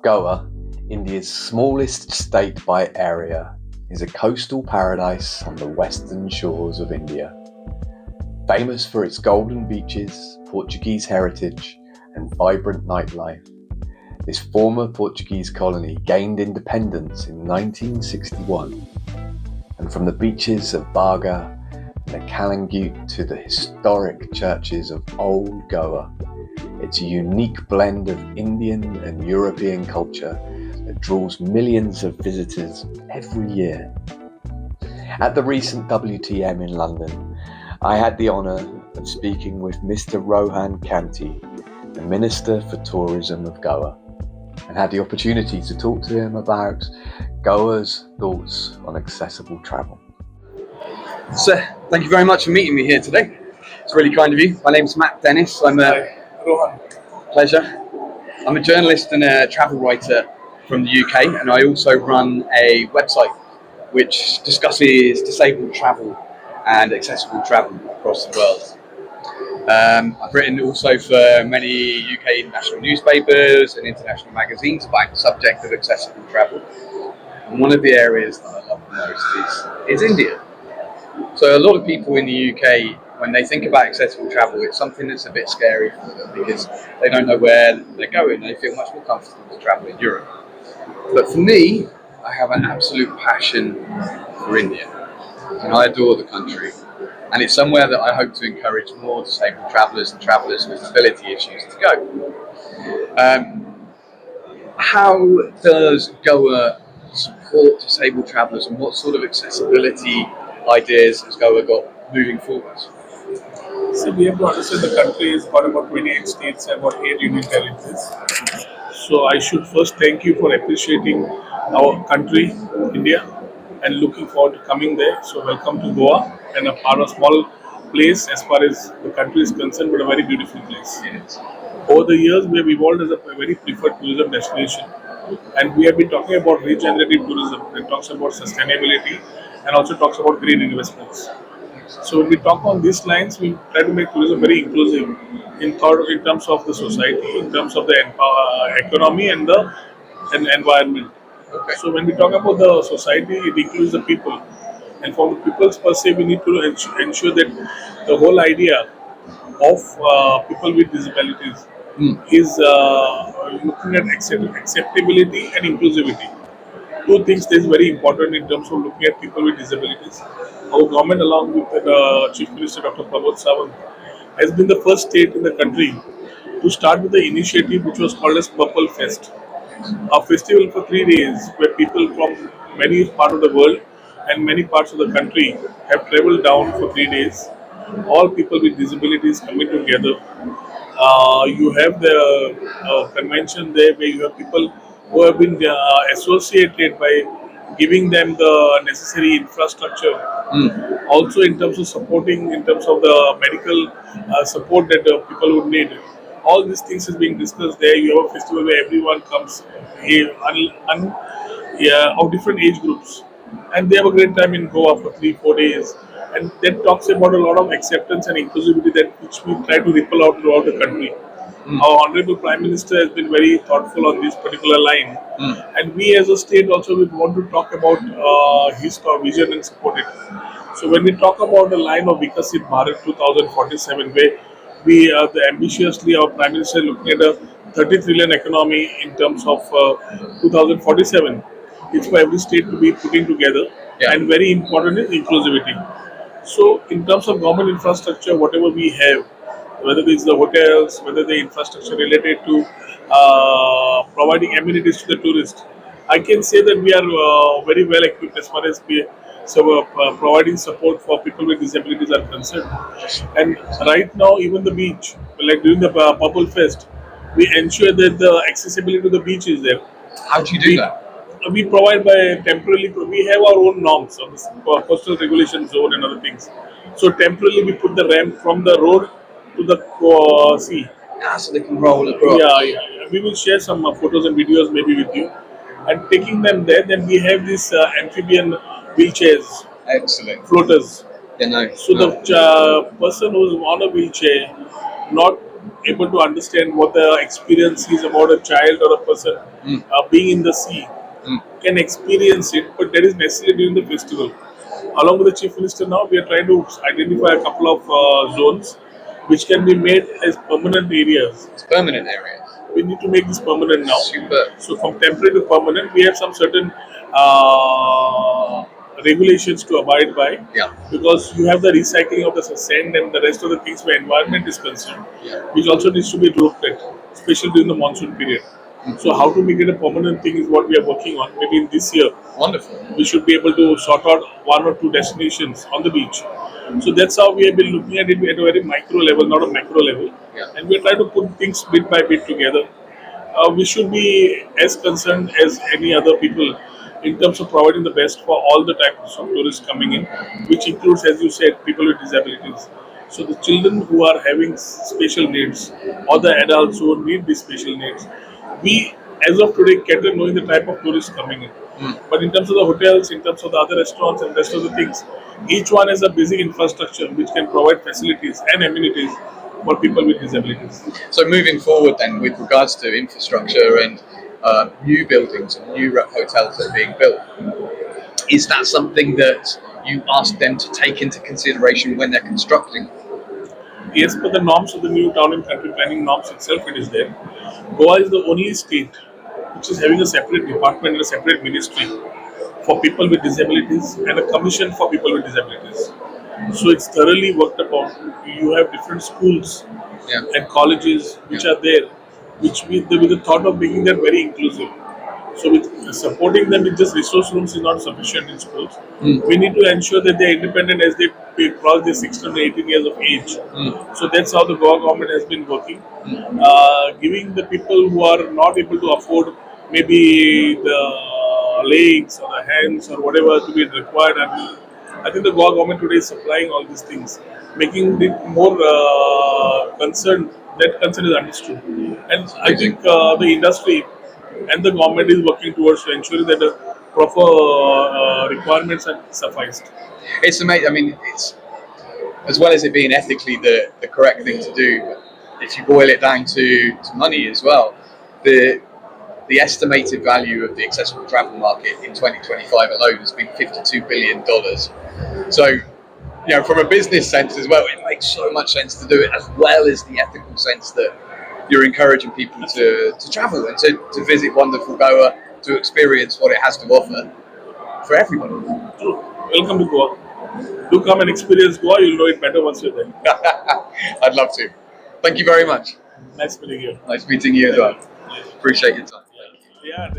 Goa, India's smallest state by area, is a coastal paradise on the western shores of India. Famous for its golden beaches, Portuguese heritage, and vibrant nightlife, this former Portuguese colony gained independence in 1961, and from the beaches of Baga and the Kalangut to the historic churches of Old Goa, it's a unique blend of Indian and European culture that draws millions of visitors every year. At the recent WTM in London, I had the honour of speaking with Mr. Rohan Khante, the Minister for Tourism of Goa, and had the opportunity to talk to him about Goa's thoughts on accessible travel. Sir, thank you very much for meeting me here today. It's really kind of you. My name's Matt Dennis. Hi, Rohan. Pleasure. I'm a journalist and a travel writer from the UK, and I also run a website which discusses disabled travel and accessible travel across the world. I've written also for many UK national newspapers and international magazines about the subject of accessible travel. And one of the areas that I love the most is India. So a lot of people in the UK, when they think about accessible travel, it's something that's a bit scary for them because they don't know where they're going. They feel much more comfortable to travel in Europe. But for me, I have an absolute passion for India, and I adore the country. And it's somewhere that I hope to encourage more disabled travellers and travellers with mobility issues to go. How does Goa support disabled travellers, and what sort of accessibility ideas has Goa got moving forward? See, we have to understand the country has got about 28 states and about 8 union territories. So I should first thank you for appreciating our country, India, and looking forward to coming there. So welcome to Goa, and a small place as far as the country is concerned, but a very beautiful place. Yes. Over the years, we have evolved as a very preferred tourism destination, and we have been talking about regenerative tourism. It talks about sustainability and also talks about green investments. So when we talk on these lines, we try to make tourism very inclusive in terms of the society, in terms of the economy and the environment. Okay. So when we talk about the society, it includes the people. And from the people's per se, we need to ensure that the whole idea of people with disabilities is looking at acceptability and inclusivity. Two things that is very important in terms of looking at people with disabilities. Our government, along with the Chief Minister Dr. Pramod Sawant, has been the first state in the country to start with the initiative which was called as Purple Fest, a festival for 3 days where people from many parts of the world and many parts of the country have travelled down for 3 days. All people with disabilities coming together. You have the convention there where you have people who have been associated by giving them the necessary infrastructure. Also in terms of supporting, in terms of the medical support that people would need. All these things is being discussed there. You have a festival where everyone comes of different age groups, and they have a great time in Goa for 3-4 days. And that talks about a lot of acceptance and inclusivity that which we try to ripple out throughout the country. Our Honorable Prime Minister has been very thoughtful on this particular line, and we as a state also would want to talk about his vision and support it. So when we talk about the line of Vikasit Bharat 2047, where we are ambitiously, our Prime Minister looking at a 30 trillion economy in terms of 2047, it's for every state to be putting together, and very important is inclusivity. So in terms of government infrastructure, whatever we have, whether it's the hotels, whether the infrastructure related to providing amenities to the tourist, I can say that we are very well equipped as far as providing support for people with disabilities are concerned. And right now, even the beach, like during the Purple Fest, we ensure that the accessibility to the beach is there. How do you do that? We provide by temporarily, we have our own norms of the coastal regulation zone and other things. So temporarily we put the ramp from the road to the sea. So they can roll across. Yeah. We will share some photos and videos maybe with you. And taking them there, then we have these amphibian wheelchairs. Excellent. Floaters. Yeah, no. So the person who's on a wheelchair, not able to understand what the experience is about a child or a person being in the sea, can experience it, but that is necessary during the festival. Along with the chief minister, now we are trying to identify a couple of zones which can be made as permanent areas. It's permanent areas. We need to make this permanent now. Super. So from temporary to permanent, we have some certain regulations to abide by. Yeah. Because you have the recycling of the sand and the rest of the things where environment is concerned, Yeah. which also needs to be looked at, especially during the monsoon period. So how to make it a permanent thing is what we are working on. Maybe in this year, Wonderful. we should be able to sort out one or two destinations on the beach. So that's how we have been looking at it at a very micro level, not a macro level. Yeah. And we're trying to put things bit by bit together. We should be as concerned as any other people in terms of providing the best for all the types of tourists coming in, which includes, as you said, people with disabilities. So the children who are having special needs or the adults who need these special needs, we as of today cater knowing the type of tourists coming in. But in terms of the hotels, in terms of the other restaurants and rest of the things, each one has a basic infrastructure which can provide facilities and amenities for people with disabilities. So moving forward then, with regards to infrastructure and new buildings and new hotels that are being built, is that something that you ask them to take into consideration when they're constructing? Yes, per the norms of the new town and country planning norms itself, it is there. Goa is the only state which is having a separate department and a separate ministry for people with disabilities and a commission for people with disabilities. So it's thoroughly worked upon. You have different schools Yeah. and colleges which are there, which with the thought of making them very inclusive. So with supporting them with just resource rooms is not sufficient in schools. We need to ensure that they are independent as they cross their 16 to 18 years of age. So that's how the Goa government has been working, giving the people who are not able to afford maybe the legs or the hands or whatever to be required. And I think the Goa government today is supplying all these things, making it more concerned. That concern is understood, and I think the industry and the government is working towards ensuring that the proper requirements are sufficed. It's amazing. I mean, it's, as well as it being ethically the correct thing to do, if you boil it down to money as well, the estimated value of the accessible travel market in 2025 alone has been $52 billion. So, you know, from a business sense as well, it makes so much sense to do it, as well as the ethical sense that you're encouraging people to travel and to visit wonderful Goa, to experience what it has to offer for everybody. True. Welcome to Goa. Do come and experience Goa. You'll know it better once you're there. I'd love to. Thank you very much. Nice meeting you. Nice meeting you as well. Appreciate your time. Yeah.